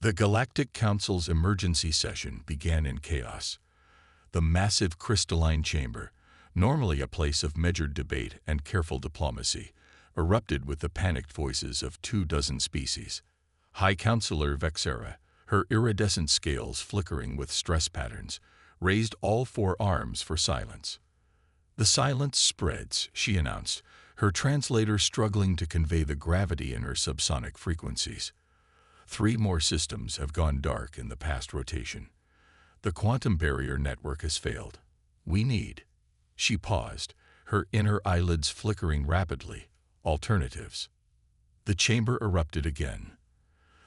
The Galactic Council's emergency session began in chaos. The massive crystalline chamber, normally a place of measured debate and careful diplomacy, erupted with the panicked voices of 24 species. High Counselor Vexera, her iridescent scales flickering with stress patterns, raised all 4 arms for silence. "The silence spreads," she announced, her translator struggling to convey the gravity in her subsonic frequencies. 3 more systems have gone dark in the past rotation. The quantum barrier network has failed. We need— She paused, her inner eyelids flickering rapidly— alternatives. The chamber erupted again.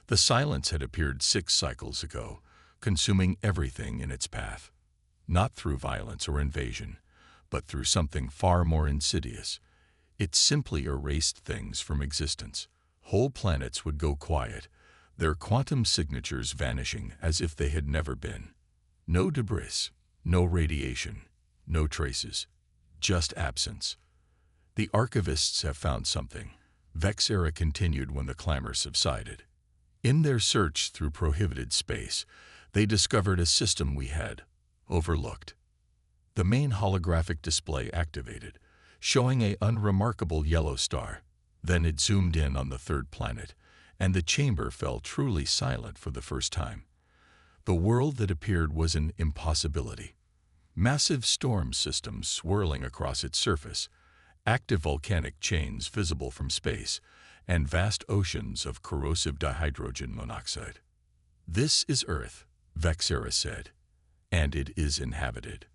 The silence had appeared 6 cycles ago, consuming everything in its path. Not through violence or invasion, but through something far more insidious. It simply erased things from existence. Whole planets would go quiet, their quantum signatures vanishing as if they had never been. No debris, no radiation, no traces, just absence. "The archivists have found something," Vexera continued when the clamor subsided. "In their search through prohibited space, they discovered a system we had overlooked." The main holographic display activated, showing an unremarkable yellow star. Then it zoomed in on the 3rd planet, and the chamber fell truly silent for the first time. The world that appeared was an impossibility. Massive storm systems swirling across its surface, active volcanic chains visible from space, and vast oceans of corrosive dihydrogen monoxide. "This is Earth," Vexera said, "and it is inhabited."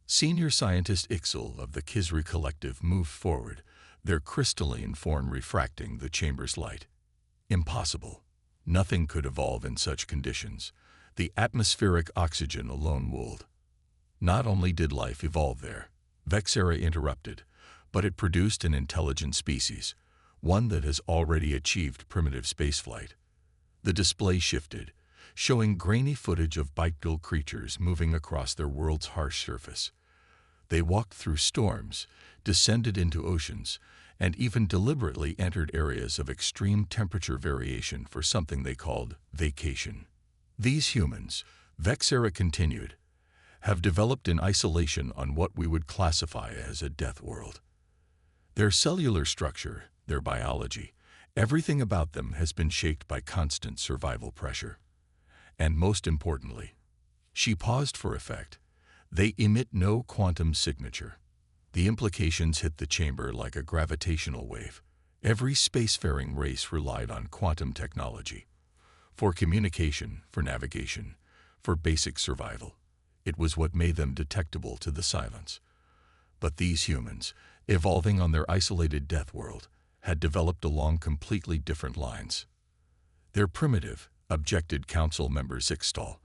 Senior scientist Ixel of the Kizri Collective moved forward, their crystalline form refracting the chamber's light. Impossible. Nothing could evolve in such conditions. The atmospheric oxygen alone would. Not only did life evolve there, Vexera interrupted, but it produced an intelligent species, one that has already achieved primitive spaceflight. The display shifted, showing grainy footage of bipedal creatures moving across their world's harsh surface. They walked through storms, descended into oceans, and even deliberately entered areas of extreme temperature variation for something they called vacation. "These humans," Vexera continued, "have developed in isolation on what we would classify as a death world. Their cellular structure, their biology, everything about them has been shaped by constant survival pressure. And most importantly," she paused for effect, "they emit no quantum signature." The implications hit the chamber like a gravitational wave. Every spacefaring race relied on quantum technology. For communication, for navigation, for basic survival. It was what made them detectable to the silence. But these humans, evolving on their isolated death world, had developed along completely different lines. "They're primitive," objected Council Member Zixtal,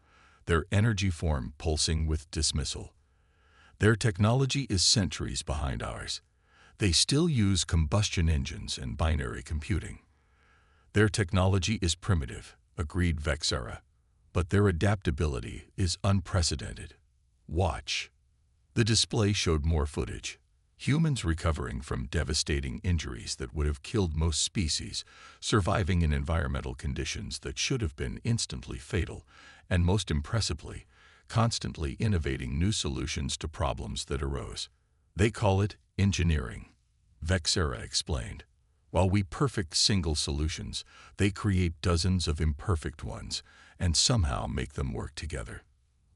their energy form pulsing with dismissal. "Their technology is centuries behind ours. They still use combustion engines and binary computing." "Their technology is primitive," agreed Vexera, "but their adaptability is unprecedented. Watch." The display showed more footage. Humans recovering from devastating injuries that would have killed most species, surviving in environmental conditions that should have been instantly fatal, and most impressively, constantly innovating new solutions to problems that arose. "They call it engineering," Vexera explained. "While we perfect single solutions, they create dozens of imperfect ones and somehow make them work together.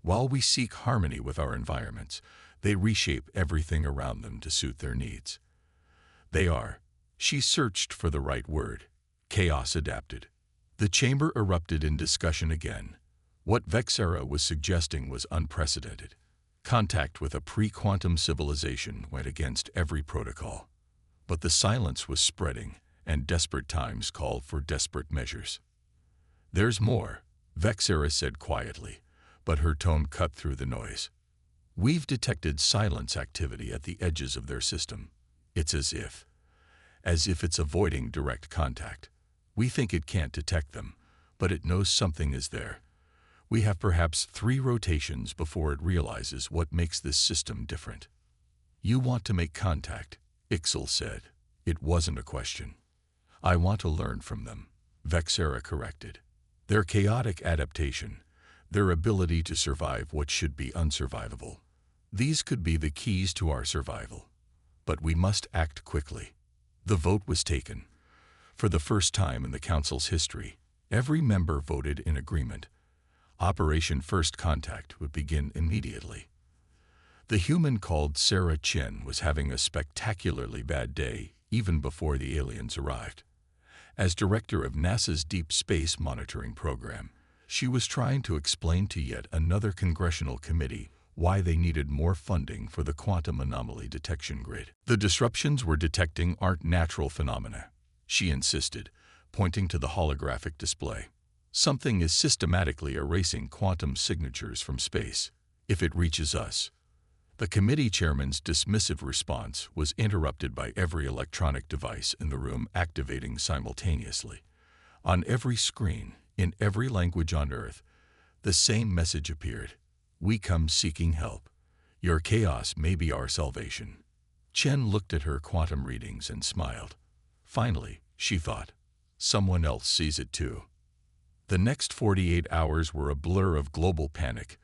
While we seek harmony with our environments, they reshape everything around them to suit their needs. They are," she searched for the right word, "chaos adapted." The chamber erupted in discussion again. What Vexera was suggesting was unprecedented. Contact with a pre-quantum civilization went against every protocol. But the silence was spreading, and desperate times called for desperate measures. "There's more," Vexera said quietly, but her tone cut through the noise. "We've detected silence activity at the edges of their system. It's as if it's avoiding direct contact. We think it can't detect them, but it knows something is there. We have perhaps 3 rotations before it realizes what makes this system different." "You want to make contact," Ixel said. It wasn't a question. "I want to learn from them," Vexera corrected. Their chaotic adaptation, their ability to survive what should be unsurvivable. These could be the keys to our survival. But we must act quickly. The vote was taken. For the first time in the Council's history, every member voted in agreement. Operation First Contact would begin immediately. The human called Sarah Chen was having a spectacularly bad day even before the aliens arrived. As director of NASA's Deep Space Monitoring Program, she was trying to explain to yet another congressional committee why they needed more funding for the quantum anomaly detection grid. The disruptions we're detecting aren't natural phenomena, she insisted, pointing to the holographic display. Something is systematically erasing quantum signatures from space. If it reaches us. The committee chairman's dismissive response was interrupted by every electronic device in the room activating simultaneously. On every screen, in every language on Earth, the same message appeared. We come seeking help. Your chaos may be our salvation. Chen looked at her quantum readings and smiled. Finally, she thought, someone else sees it too. The next 48 hours were a blur of global panic,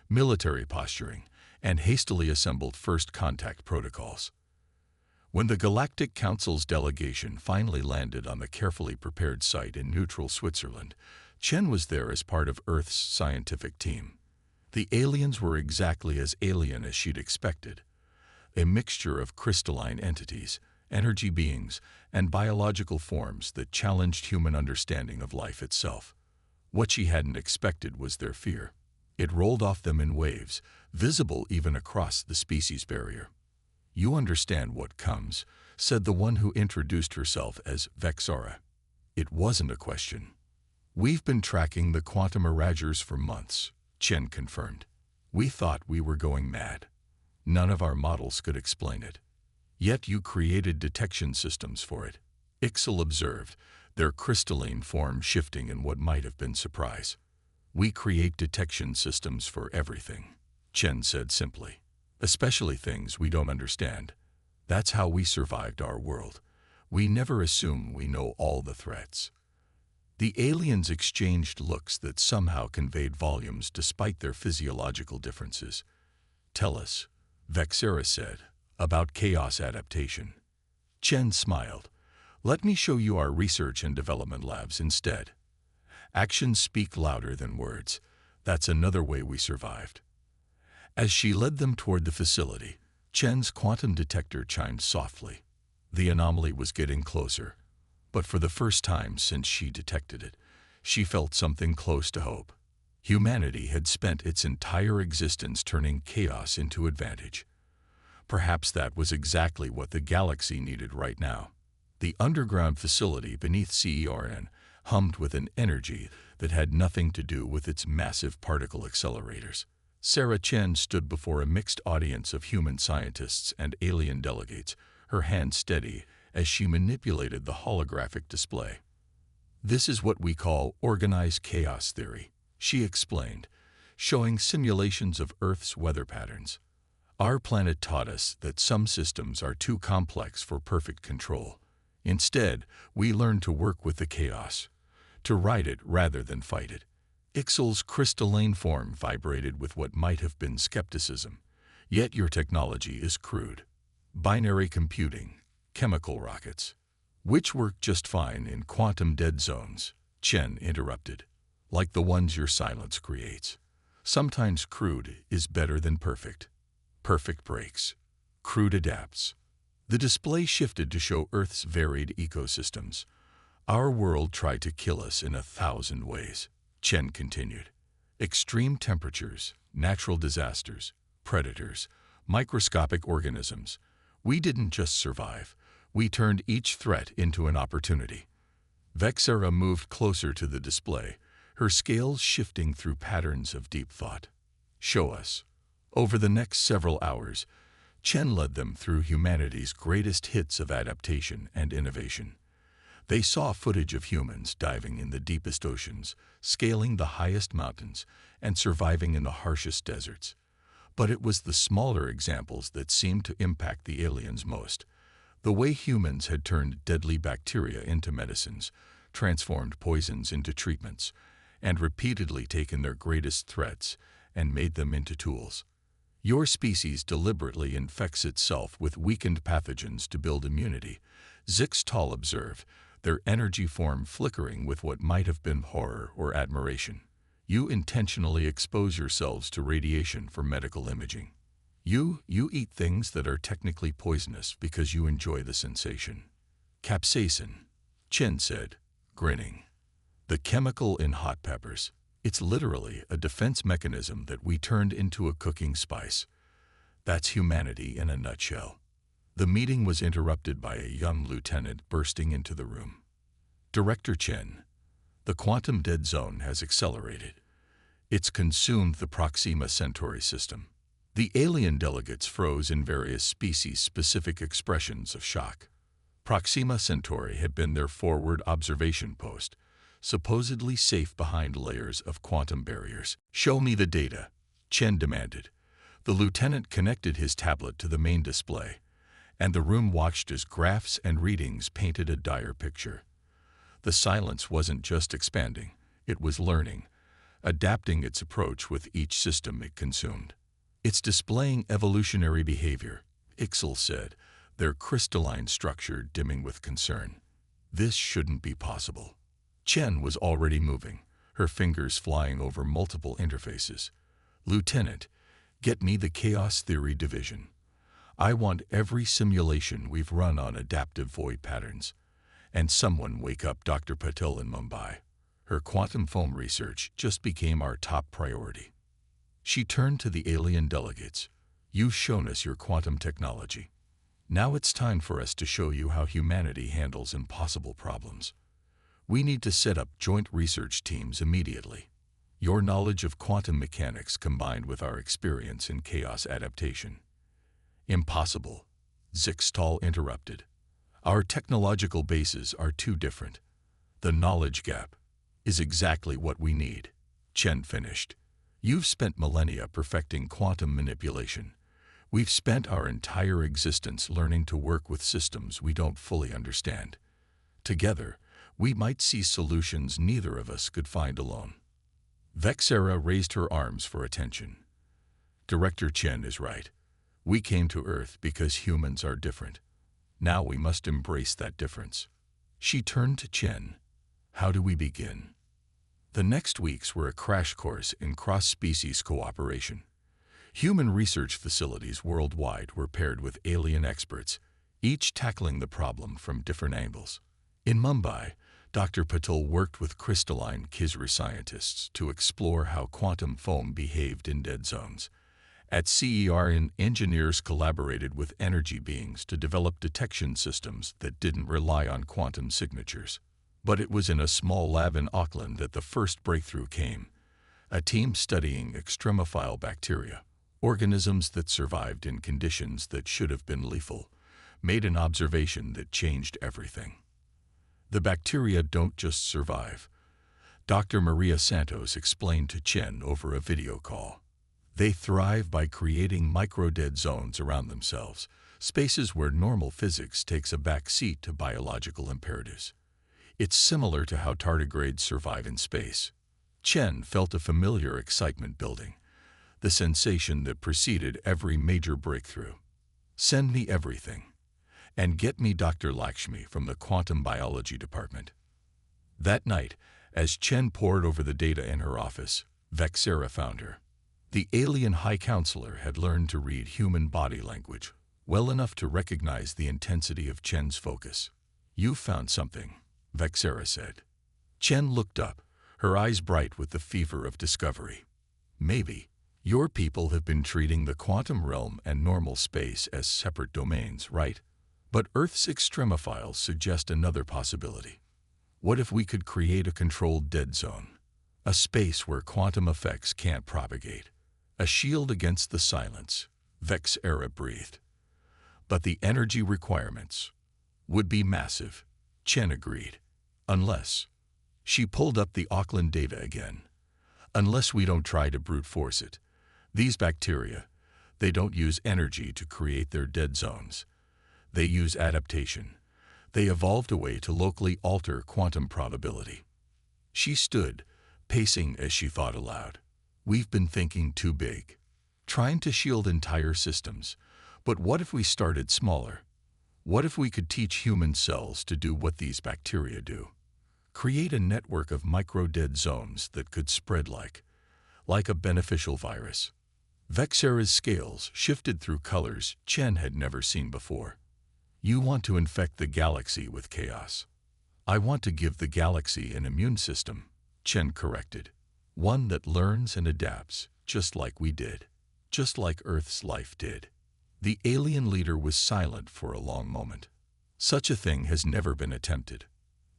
military posturing, and hastily assembled first contact protocols. When the Galactic Council's delegation finally landed on the carefully prepared site in neutral Switzerland, Chen was there as part of Earth's scientific team. The aliens were exactly as alien as she'd expected. A mixture of crystalline entities, energy beings, and biological forms that challenged human understanding of life itself. What she hadn't expected was their fear. It rolled off them in waves, visible even across the species barrier. You understand what comes, said the one who introduced herself as Vexara. It wasn't a question. We've been tracking the quantum erasures for months, Chen confirmed. We thought we were going mad. None of our models could explain it. Yet you created detection systems for it. Ixel observed, their crystalline form shifting in what might have been surprise. We create detection systems for everything, Chen said simply. Especially things we don't understand. That's how we survived our world. We never assume we know all the threats. The aliens exchanged looks that somehow conveyed volumes despite their physiological differences. Tell us, Vexara said, about chaos adaptation. Chen smiled. Let me show you our research and development labs instead. Actions speak louder than words. That's another way we survived. As she led them toward the facility, Chen's quantum detector chimed softly. The anomaly was getting closer, but for the first time since she detected it, she felt something close to hope. Humanity had spent its entire existence turning chaos into advantage. Perhaps that was exactly what the galaxy needed right now. The underground facility beneath CERN hummed with an energy that had nothing to do with its massive particle accelerators. Sarah Chen stood before a mixed audience of human scientists and alien delegates, her hand steady as she manipulated the holographic display. This is what we call organized chaos theory, she explained, showing simulations of Earth's weather patterns. Our planet taught us that some systems are too complex for perfect control. Instead, we learned to work with the chaos, to ride it rather than fight it. Ixel's crystalline form vibrated with what might have been skepticism. Yet your technology is crude. Binary computing, chemical rockets, which work just fine in quantum dead zones, Chen interrupted, like the ones your silence creates. Sometimes crude is better than perfect. Perfect breaks. Crude adapts. The display shifted to show Earth's varied ecosystems. Our world tried to kill us in 1,000 ways, Chen continued. Extreme temperatures, natural disasters, predators, microscopic organisms. We didn't just survive. We turned each threat into an opportunity. Vexara moved closer to the display, her scales shifting through patterns of deep thought. Show us. Over the next several hours, Chen led them through humanity's greatest hits of adaptation and innovation. They saw footage of humans diving in the deepest oceans, scaling the highest mountains, and surviving in the harshest deserts. But it was the smaller examples that seemed to impact the aliens most. The way humans had turned deadly bacteria into medicines, transformed poisons into treatments, and repeatedly taken their greatest threats and made them into tools. Your species deliberately infects itself with weakened pathogens to build immunity, Zixtal observed, their energy form flickering with what might have been horror or admiration. You intentionally expose yourselves to radiation for medical imaging. You eat things that are technically poisonous because you enjoy the sensation. Capsaicin, Chen said, grinning. The chemical in hot peppers. It's literally a defense mechanism that we turned into a cooking spice. That's humanity in a nutshell. The meeting was interrupted by a young lieutenant bursting into the room. Director Chen, the quantum dead zone has accelerated. It's consumed the Proxima Centauri system. The alien delegates froze in various species-specific expressions of shock. Proxima Centauri had been their forward observation post, supposedly safe behind layers of quantum barriers. "Show me the data," Chen demanded. The lieutenant connected his tablet to the main display, and the room watched as graphs and readings painted a dire picture. The silence wasn't just expanding, it was learning, adapting its approach with each system it consumed. "It's displaying evolutionary behavior," Ixel said, their crystalline structure dimming with concern. "This shouldn't be possible." Chen was already moving, her fingers flying over multiple interfaces. "Lieutenant, get me the Chaos Theory Division. I want every simulation we've run on adaptive void patterns. And someone wake up Dr. Patil in Mumbai. Her quantum foam research just became our top priority." She turned to the alien delegates. "You've shown us your quantum technology. Now it's time for us to show you how humanity handles impossible problems. We need to set up joint research teams immediately. Your knowledge of quantum mechanics combined with our experience in chaos adaptation." "Impossible," Zixtal interrupted. "Our technological bases are too different. The knowledge gap is exactly what we need," Chen finished. "You've spent millennia perfecting quantum manipulation. We've spent our entire existence learning to work with systems we don't fully understand. Together, we might see solutions neither of us could find alone." Vexera raised her arms for attention. "Director Chen is right. We came to Earth because humans are different. Now we must embrace that difference." She turned to Chen. "How do we begin?" The next weeks were a crash course in cross-species cooperation. Human research facilities worldwide were paired with alien experts, each tackling the problem from different angles. In Mumbai, Dr. Patil worked with crystalline Kisru scientists to explore how quantum foam behaved in dead zones. At CERN, engineers collaborated with energy beings to develop detection systems that didn't rely on quantum signatures. But it was in a small lab in Auckland that the first breakthrough came. A team studying extremophile bacteria, organisms that survived in conditions that should have been lethal, made an observation that changed everything. The bacteria don't just survive. Dr. Maria Santos explained to Chen over a video call. They thrive by creating micro-dead zones around themselves, spaces where normal physics takes a back seat to biological imperatives. It's similar to how tardigrades survive in space. Chen felt a familiar excitement building, the sensation that preceded every major breakthrough. "Send me everything. And get me Dr. Lakshmi from the quantum biology department." That night, as Chen pored over the data in her office, Vexera found her. The alien high counselor had learned to read human body language well enough to recognize the intensity of Chen's focus. "You've found something," Vexera said. Chen looked up, her eyes bright with the fever of discovery. "Maybe. Your people have been treating the quantum realm and normal space as separate domains, right? But Earth's extremophiles suggest another possibility. What if we could create a controlled dead zone? A space where quantum effects can't propagate. A shield against the silence," Vexera breathed. "But the energy requirements would be massive," Chen agreed. "Unless..." She pulled up the Auckland data again. "Unless we don't try to brute force it. These bacteria, they don't use energy to create their dead zones. They use adaptation. They evolved a way to locally alter quantum probability." She stood, pacing as she thought aloud. We've been thinking too big, trying to shield entire systems. But what if we started smaller? What if we could teach human cells to do what these bacteria do? Create a network of micro-dead zones that could spread like a beneficial virus. Vexera's scales shifted through colors Chen had never seen before. You want to infect the galaxy with chaos. I want to give the galaxy an immune system, Chen corrected. One that learns and adapts, just like we did. Just like Earth's life did. The alien leader was silent for a long moment. Such a thing has never been attempted.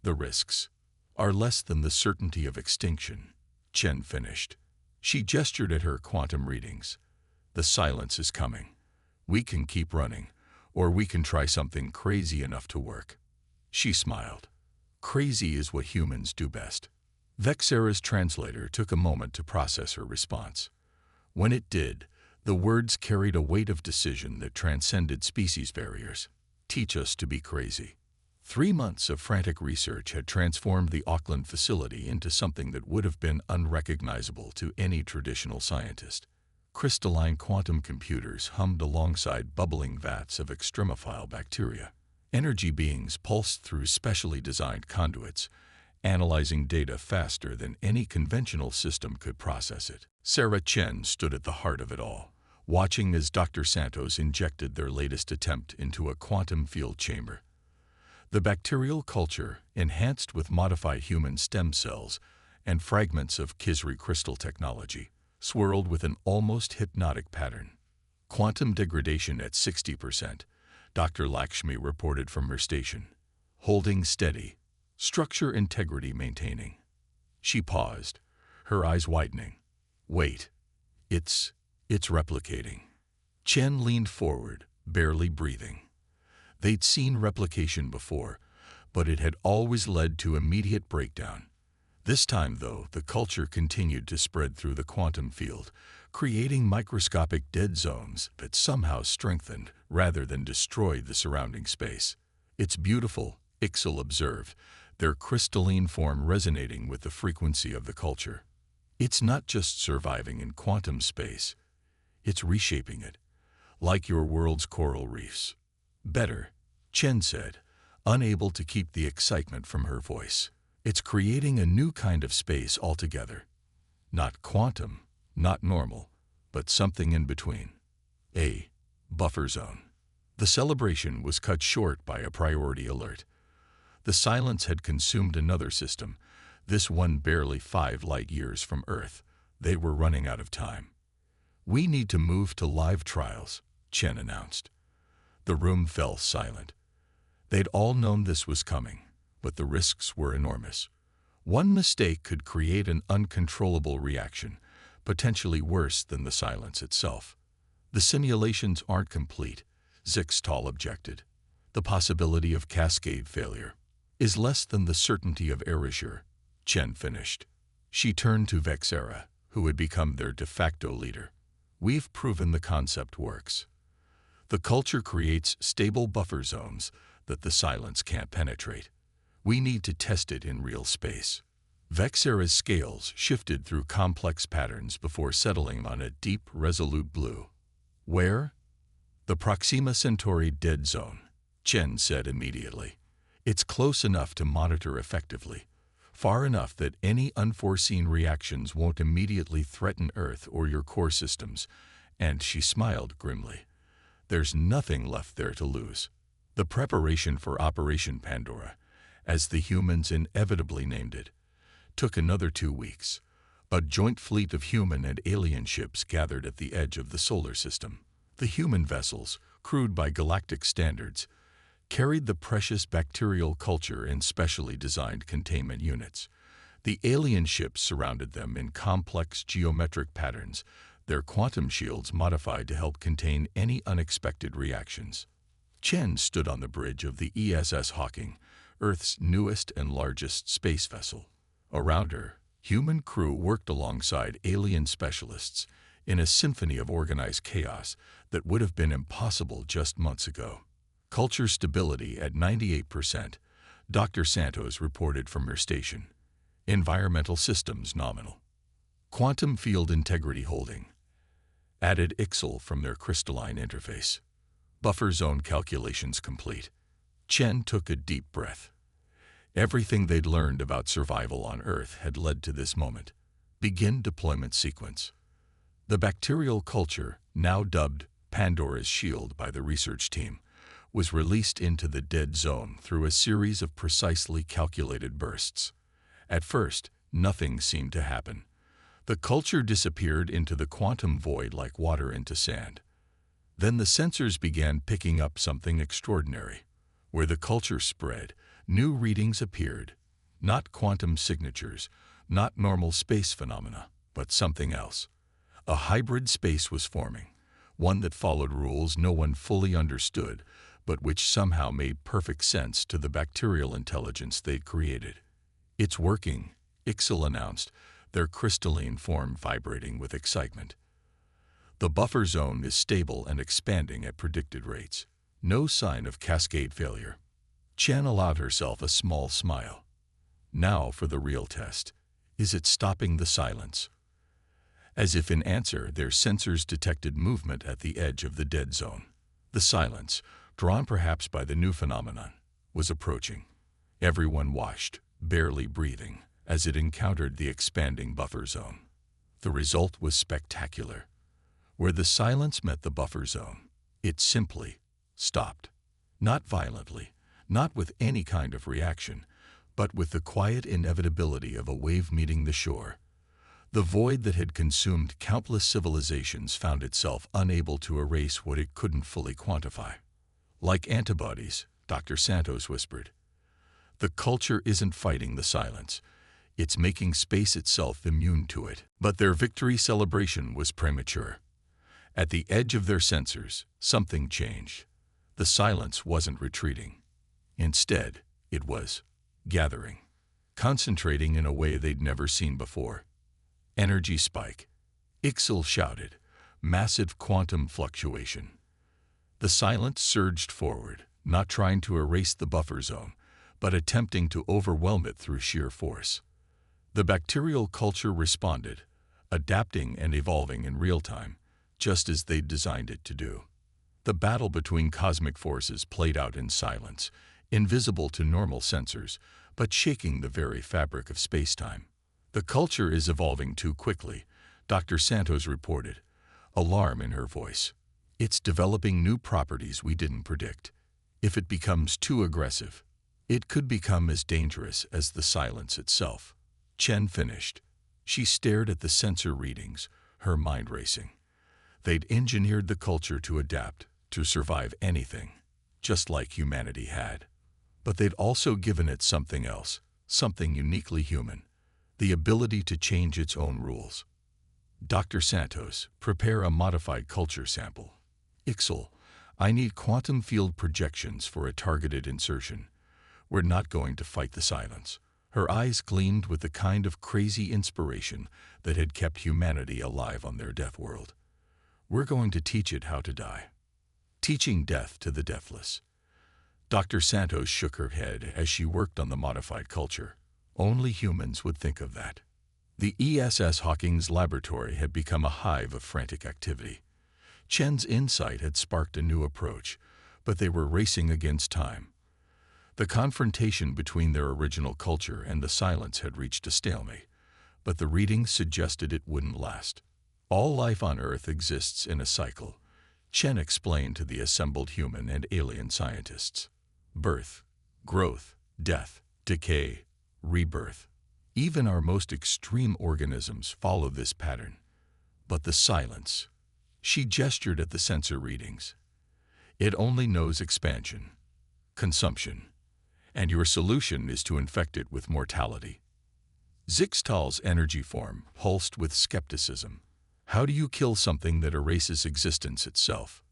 The risks are less than the certainty of extinction, Chen finished. She gestured at her quantum readings. The silence is coming. We can keep running, or we can try something crazy enough to work. She smiled. Crazy is what humans do best. Vexera's translator took a moment to process her response. When it did, the words carried a weight of decision that transcended species barriers. Teach us to be crazy. 3 months of frantic research had transformed the Auckland facility into something that would have been unrecognizable to any traditional scientist. Crystalline quantum computers hummed alongside bubbling vats of extremophile bacteria. Energy beings pulsed through specially designed conduits, analyzing data faster than any conventional system could process it. Sarah Chen stood at the heart of it all, watching as Dr. Santos injected their latest attempt into a quantum field chamber. The bacterial culture, enhanced with modified human stem cells and fragments of Kisri crystal technology, swirled with an almost hypnotic pattern. Quantum degradation at 60%, Dr. Lakshmi reported from her station. Holding steady, structure integrity maintaining. She paused, her eyes widening. Wait, it's replicating. Chen leaned forward, barely breathing. They'd seen replication before, but it had always led to immediate breakdown. This time, though, the culture continued to spread through the quantum field, creating microscopic dead zones that somehow strengthened rather than destroyed the surrounding space. It's beautiful, Ixel observed, their crystalline form resonating with the frequency of the culture. It's not just surviving in quantum space, it's reshaping it, like your world's coral reefs. Better, Chen said, unable to keep the excitement from her voice. It's creating a new kind of space altogether. Not quantum, not normal, but something in between. A buffer zone. The celebration was cut short by a priority alert. The silence had consumed another system, this one barely 5 light-years from Earth. They were running out of time. We need to move to live trials, Chen announced. The room fell silent. They'd all known this was coming, but the risks were enormous. One mistake could create an uncontrollable reaction, potentially worse than the silence itself. The simulations aren't complete, Zixtal objected. The possibility of cascade failure is less than the certainty of erasure, Chen finished. She turned to Vexera, who had become their de facto leader. We've proven the concept works. The culture creates stable buffer zones that the silence can't penetrate. We need to test it in real space. Vexera's scales shifted through complex patterns before settling on a deep, resolute blue. Where? The Proxima Centauri dead zone, Chen said immediately. It's close enough to monitor effectively, far enough that any unforeseen reactions won't immediately threaten Earth or your core systems, and she smiled grimly. There's nothing left there to lose. The preparation for Operation Pandora, as the humans inevitably named it, took another 2 weeks. A joint fleet of human and alien ships gathered at the edge of the solar system. The human vessels, crewed by galactic standards, carried the precious bacterial culture in specially designed containment units. The alien ships surrounded them in complex geometric patterns, their quantum shields modified to help contain any unexpected reactions. Chen stood on the bridge of the ESS Hawking, Earth's newest and largest space vessel. Around her, human crew worked alongside alien specialists in a symphony of organized chaos that would have been impossible just months ago. Culture stability at 98%, Dr. Santos reported from her station. Environmental systems nominal. Quantum field integrity holding. Added IXL from their crystalline interface. Buffer zone calculations complete. Chen took a deep breath. Everything they'd learned about survival on Earth had led to this moment. Begin deployment sequence. The bacterial culture, now dubbed Pandora's Shield by the research team, was released into the dead zone through a series of precisely calculated bursts. At first, nothing seemed to happen. The culture disappeared into the quantum void like water into sand. Then the sensors began picking up something extraordinary. Where the culture spread, new readings appeared. Not quantum signatures, not normal space phenomena, but something else. A hybrid space was forming, one that followed rules no one fully understood, but which somehow made perfect sense to the bacterial intelligence they'd created. "It's working," IXL announced, their crystalline form vibrating with excitement. "The buffer zone is stable and expanding at predicted rates. No sign of cascade failure." Chen allowed herself a small smile. Now for the real test. Is it stopping the silence? As if in answer, their sensors detected movement at the edge of the dead zone. The silence, drawn perhaps by the new phenomenon, was approaching. Everyone watched, barely breathing, as it encountered the expanding buffer zone. The result was spectacular. Where the silence met the buffer zone, it simply stopped. Not violently, not with any kind of reaction, but with the quiet inevitability of a wave meeting the shore. The void that had consumed countless civilizations found itself unable to erase what it couldn't fully quantify. "Like antibodies," Dr. Santos whispered. "The culture isn't fighting the silence. It's making space itself immune to it." But their victory celebration was premature. At the edge of their sensors, something changed. The silence wasn't retreating. Instead, it was gathering, concentrating in a way they'd never seen before. Energy spike. IXL shouted. Massive quantum fluctuation. The silence surged forward, not trying to erase the buffer zone, but attempting to overwhelm it through sheer force. The bacterial culture responded, adapting and evolving in real time, just as they'd designed it to do. The battle between cosmic forces played out in silence, invisible to normal sensors, but shaking the very fabric of space-time. "The culture is evolving too quickly," Dr. Santos reported, alarm in her voice. "It's developing new properties we didn't predict. If it becomes too aggressive, it could become as dangerous as the silence itself." Chen finished. She stared at the sensor readings, her mind racing. They'd engineered the culture to adapt, to survive anything, just like humanity had. But they'd also given it something else, something uniquely human, the ability to change its own rules. "Dr. Santos, prepare a modified culture sample." "IXL, I need quantum field projections for a targeted insertion. We're not going to fight the silence." Her eyes gleamed with the kind of crazy inspiration that had kept humanity alive on their death world. "We're going to teach it how to die. Teaching death to the deathless." Dr. Santos shook her head as she worked on the modified culture. Only humans would think of that. The ESS Hawking's laboratory had become a hive of frantic activity. Chen's insight had sparked a new approach, but they were racing against time. The confrontation between their original culture and the silence had reached a stalemate, but the readings suggested it wouldn't last. "All life on Earth exists in a cycle," Chen explained to the assembled human and alien scientists. "Birth, growth, death, decay, rebirth. Even our most extreme organisms follow this pattern. But the silence," she gestured at the sensor readings, "it only knows expansion, consumption, and your solution is to infect it with mortality." Zixtal's energy form pulsed with skepticism. "How do you kill something that erases existence itself?"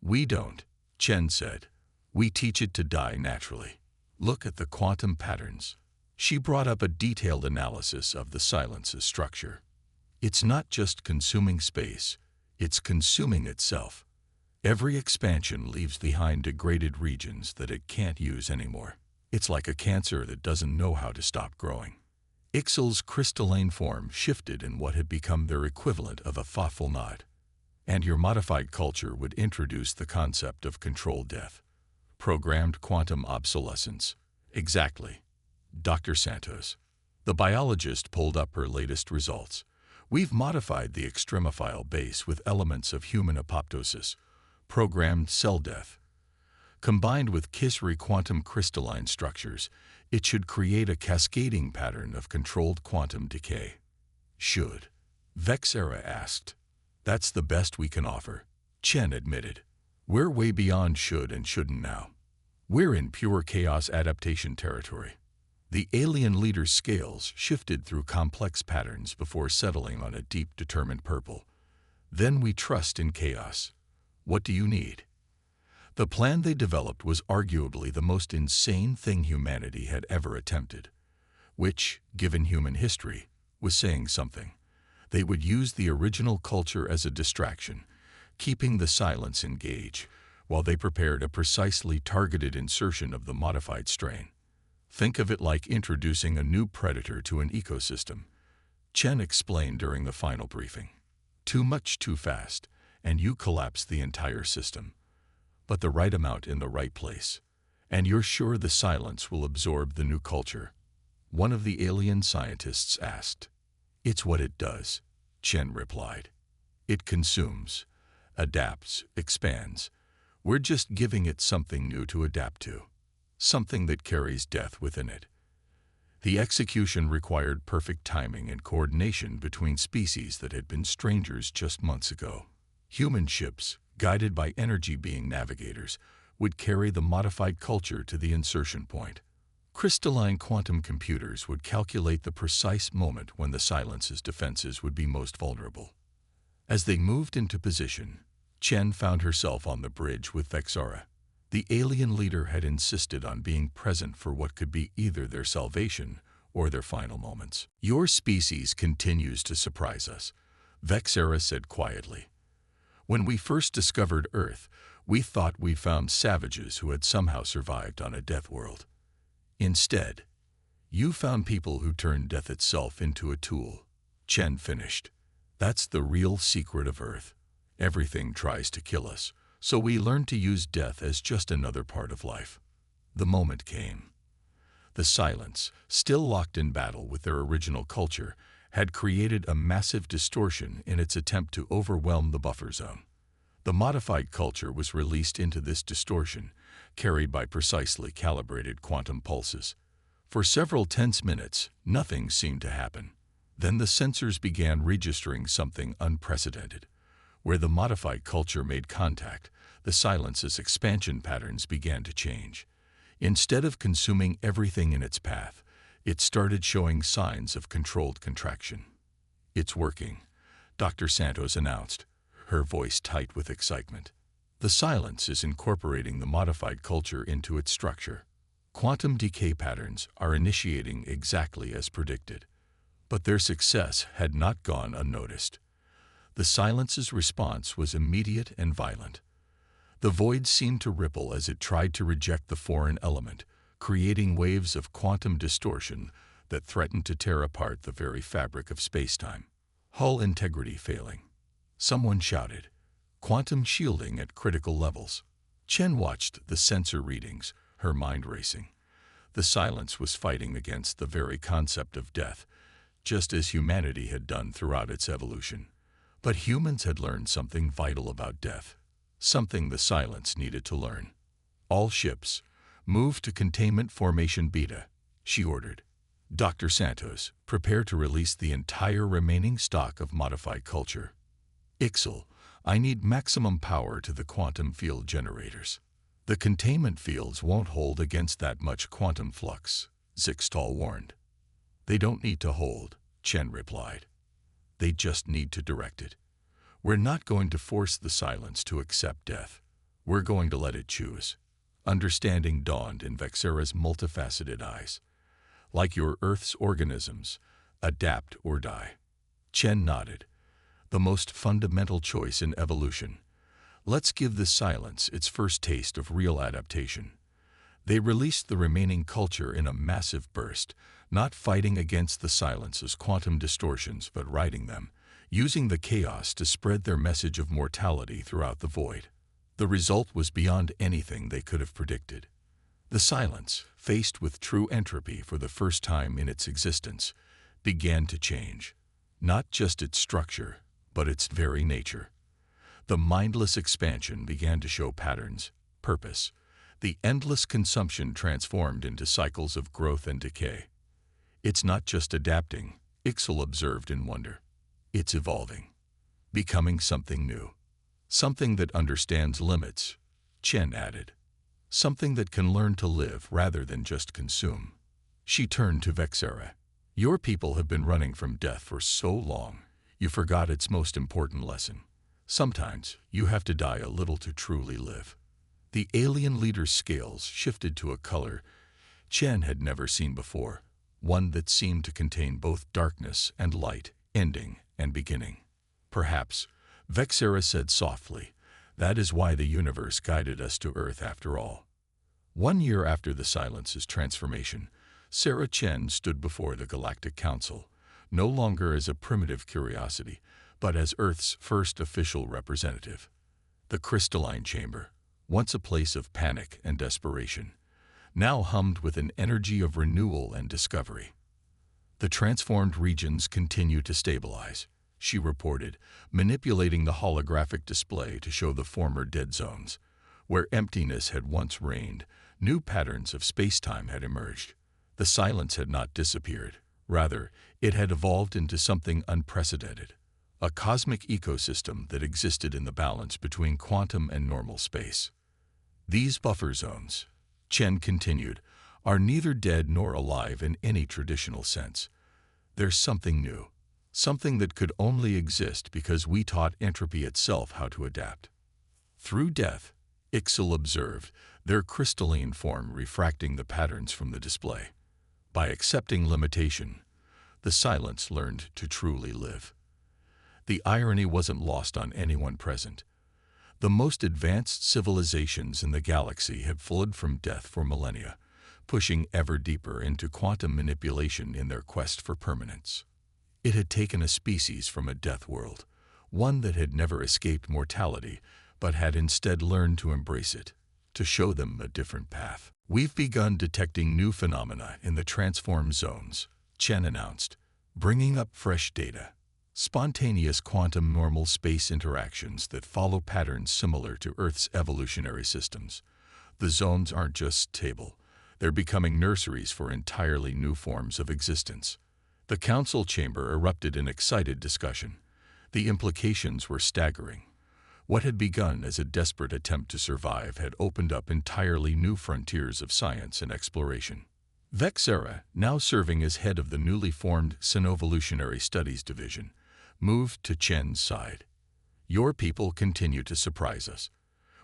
"We don't," Chen said. "We teach it to die naturally. Look at the quantum patterns." She brought up a detailed analysis of the silence's structure. "It's not just consuming space, it's consuming itself. Every expansion leaves behind degraded regions that it can't use anymore. It's like a cancer that doesn't know how to stop growing." Ixal's crystalline form shifted in what had become their equivalent of a thoughtful nod. And your modified culture would introduce the concept of controlled death. Programmed quantum obsolescence. Exactly. Dr. Santos. The biologist pulled up her latest results. We've modified the extremophile base with elements of human apoptosis, programmed cell death. Combined with Kisri quantum crystalline structures, it should create a cascading pattern of controlled quantum decay. Should? Vexera asked. That's the best we can offer, Chen admitted. We're way beyond should and shouldn't now. We're in pure chaos adaptation territory. The alien leader's scales shifted through complex patterns before settling on a deep, determined purple. Then we trust in chaos. What do you need? The plan they developed was arguably the most insane thing humanity had ever attempted, which, given human history, was saying something. They would use the original culture as a distraction, keeping the silence engaged, while they prepared a precisely targeted insertion of the modified strain. Think of it like introducing a new predator to an ecosystem, Chen explained during the final briefing. Too much too fast, and you collapse the entire system. But the right amount in the right place, and you're sure the silence will absorb the new culture? One of the alien scientists asked. It's what it does, Chen replied. It consumes, adapts, expands. We're just giving it something new to adapt to. Something that carries death within it. The execution required perfect timing and coordination between species that had been strangers just months ago. Human ships, guided by energy-being navigators, would carry the modified culture to the insertion point. Crystalline quantum computers would calculate the precise moment when the silence's defenses would be most vulnerable. As they moved into position, Chen found herself on the bridge with Vexara. The alien leader had insisted on being present for what could be either their salvation or their final moments. Your species continues to surprise us, Vexara said quietly. When we first discovered Earth, we thought we found savages who had somehow survived on a death world. Instead, you found people who turned death itself into a tool, Chen finished. That's the real secret of Earth. Everything tries to kill us, so we learned to use death as just another part of life. The moment came. The silence, still locked in battle with their original culture, had created a massive distortion in its attempt to overwhelm the buffer zone. The modified culture was released into this distortion, carried by precisely calibrated quantum pulses. For several tense minutes, nothing seemed to happen. Then the sensors began registering something unprecedented. Where the modified culture made contact, the silence's expansion patterns began to change. Instead of consuming everything in its path, it started showing signs of controlled contraction. It's working, Dr. Santos announced, her voice tight with excitement. The silence is incorporating the modified culture into its structure. Quantum decay patterns are initiating exactly as predicted. But their success had not gone unnoticed. The silence's response was immediate and violent. The void seemed to ripple as it tried to reject the foreign element, creating waves of quantum distortion that threatened to tear apart the very fabric of spacetime. Hull integrity failing. Someone shouted, "Quantum shielding at critical levels." Chen watched the sensor readings, her mind racing. The silence was fighting against the very concept of death, just as humanity had done throughout its evolution. But humans had learned something vital about death, something the silence needed to learn. All ships, move to containment formation beta, she ordered. Dr. Santos, prepare to release the entire remaining stock of modified culture. Ixal, I need maximum power to the quantum field generators. The containment fields won't hold against that much quantum flux, Zixtal warned. They don't need to hold, Chen replied. They just need to direct it. We're not going to force the silence to accept death. We're going to let it choose. Understanding dawned in Vexera's multifaceted eyes. Like your Earth's organisms, adapt or die. Chen nodded. The most fundamental choice in evolution. Let's give the silence its first taste of real adaptation. They released the remaining culture in a massive burst, not fighting against the silence's quantum distortions but riding them, using the chaos to spread their message of mortality throughout the void. The result was beyond anything they could have predicted. The silence, faced with true entropy for the first time in its existence, began to change. Not just its structure, but its very nature. The mindless expansion began to show patterns, purpose. The endless consumption transformed into cycles of growth and decay. It's not just adapting, Ixel observed in wonder. It's evolving. Becoming something new. Something that understands limits, Chen added. Something that can learn to live rather than just consume. She turned to Vexera. Your people have been running from death for so long, you forgot its most important lesson. Sometimes you have to die a little to truly live. The alien leader's scales shifted to a color Chen had never seen before, one that seemed to contain both darkness and light, ending and beginning. Perhaps, Vexera said softly, that is why the universe guided us to Earth after all. 1 year after the silence's transformation, Sarah Chen stood before the Galactic Council, no longer as a primitive curiosity, but as Earth's first official representative. The crystalline chamber, once a place of panic and desperation, now hummed with an energy of renewal and discovery. The transformed regions continue to stabilize, she reported, manipulating the holographic display to show the former dead zones. Where emptiness had once reigned, new patterns of space-time had emerged. The silence had not disappeared. Rather, it had evolved into something unprecedented. A cosmic ecosystem that existed in the balance between quantum and normal space. These buffer zones, Chen continued, are neither dead nor alive in any traditional sense. There's something new, something that could only exist because we taught entropy itself how to adapt. Through death, Ixel observed, their crystalline form refracting the patterns from the display. By accepting limitation, the silence learned to truly live. The irony wasn't lost on anyone present. The most advanced civilizations in the galaxy had fled from death for millennia, pushing ever deeper into quantum manipulation in their quest for permanence. It had taken a species from a death world, one that had never escaped mortality, but had instead learned to embrace it, to show them a different path. We've begun detecting new phenomena in the transformed zones, Chen announced, bringing up fresh data. Spontaneous quantum normal space interactions that follow patterns similar to Earth's evolutionary systems. The zones aren't just stable, they're becoming nurseries for entirely new forms of existence. The council chamber erupted in excited discussion. The implications were staggering. What had begun as a desperate attempt to survive had opened up entirely new frontiers of science and exploration. Vexera, now serving as head of the newly formed Sinovolutionary Studies Division, moved to Chen's side. Your people continue to surprise us.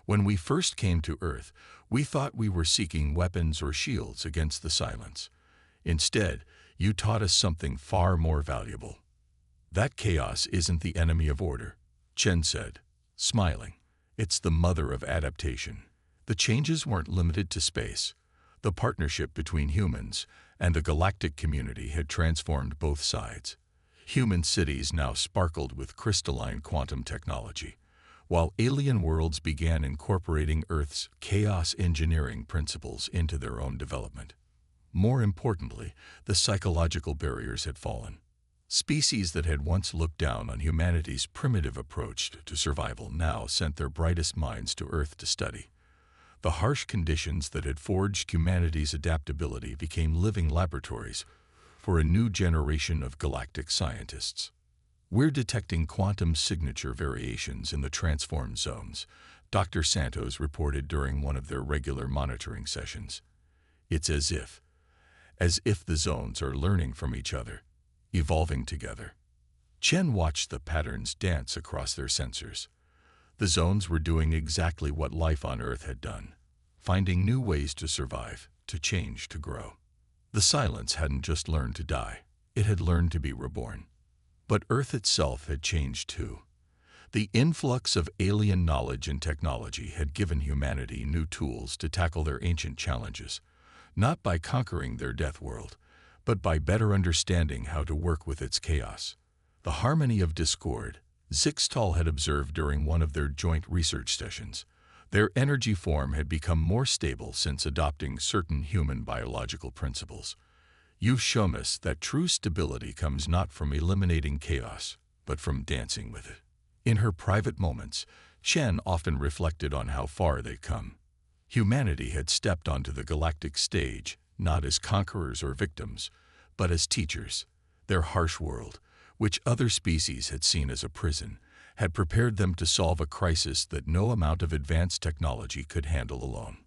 When we first came to Earth, we thought we were seeking weapons or shields against the silence. Instead, you taught us something far more valuable. That chaos isn't the enemy of order, Chen said, smiling. It's the mother of adaptation. The changes weren't limited to space. The partnership between humans and the galactic community had transformed both sides. Human cities now sparkled with crystalline quantum technology, while alien worlds began incorporating Earth's chaos engineering principles into their own development. More importantly, the psychological barriers had fallen. Species that had once looked down on humanity's primitive approach to survival now sent their brightest minds to Earth to study. The harsh conditions that had forged humanity's adaptability became living laboratories for a new generation of galactic scientists. We're detecting quantum signature variations in the transformed zones, Dr. Santos reported during one of their regular monitoring sessions. It's as if the zones are learning from each other, evolving together. Chen watched the patterns dance across their sensors. The zones were doing exactly what life on Earth had done, finding new ways to survive, to change, to grow. The silence hadn't just learned to die, it had learned to be reborn. But Earth itself had changed too. The influx of alien knowledge and technology had given humanity new tools to tackle their ancient challenges, not by conquering their death world, but by better understanding how to work with its chaos. The harmony of discord, Zixtal had observed during one of their joint research sessions. Their energy form had become more stable since adopting certain human biological principles. You've shown us that true stability comes not from eliminating chaos, but from dancing with it. In her private moments, Chen often reflected on how far they'd come. Humanity had stepped onto the galactic stage, not as conquerors or victims, but as teachers. Their harsh world, which other species had seen as a prison, had prepared them to solve a crisis that no amount of advanced technology could handle alone.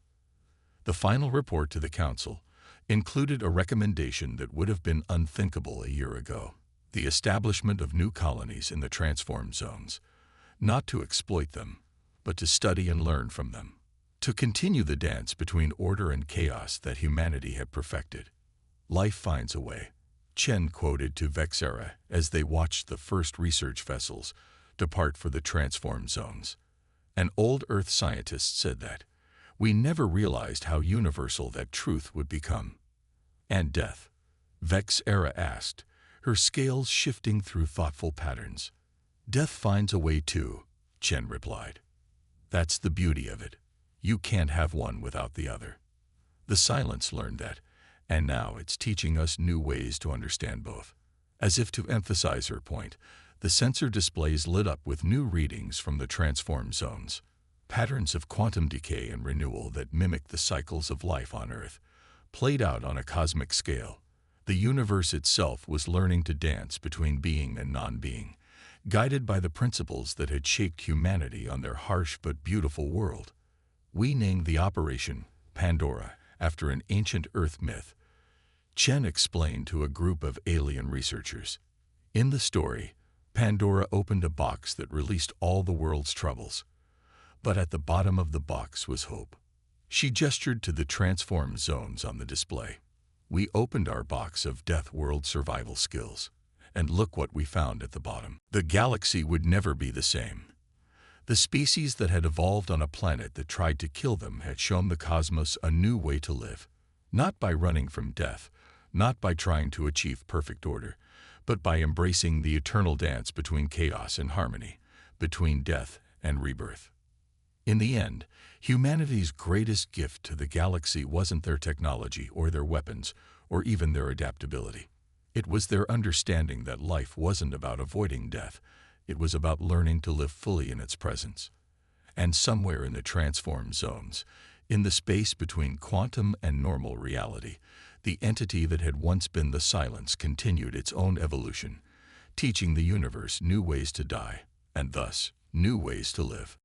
The final report to the Council included a recommendation that would have been unthinkable a year ago: the establishment of new colonies in the transformed zones, not to exploit them, but to study and learn from them, to continue the dance between order and chaos that humanity had perfected. "Life finds a way," Chen quoted to Vexera as they watched the first research vessels depart for the transformed zones. An old Earth scientist said that, "We never realized how universal that truth would become." "And death?" Vexera asked, her scales shifting through thoughtful patterns. "Death finds a way too," Chen replied. "That's the beauty of it. You can't have one without the other." The silence learned that, and now it's teaching us new ways to understand both. As if to emphasize her point, the sensor displays lit up with new readings from the transformed zones, patterns of quantum decay and renewal that mimic the cycles of life on Earth, played out on a cosmic scale. The universe itself was learning to dance between being and non-being, guided by the principles that had shaped humanity on their harsh but beautiful world. "We named the operation Pandora after an ancient Earth myth," Chen explained to a group of alien researchers. "In the story, Pandora opened a box that released all the world's troubles. But at the bottom of the box was hope." She gestured to the transformed zones on the display. "We opened our box of Death World survival skills, and look what we found at the bottom." The galaxy would never be the same. The species that had evolved on a planet that tried to kill them had shown the cosmos a new way to live, not by running from death, not by trying to achieve perfect order, but by embracing the eternal dance between chaos and harmony, between death and rebirth. In the end, humanity's greatest gift to the galaxy wasn't their technology or their weapons or even their adaptability. It was their understanding that life wasn't about avoiding death. It was about learning to live fully in its presence. And somewhere in the transformed zones, in the space between quantum and normal reality, the entity that had once been the silence continued its own evolution, teaching the universe new ways to die, and thus new ways to live.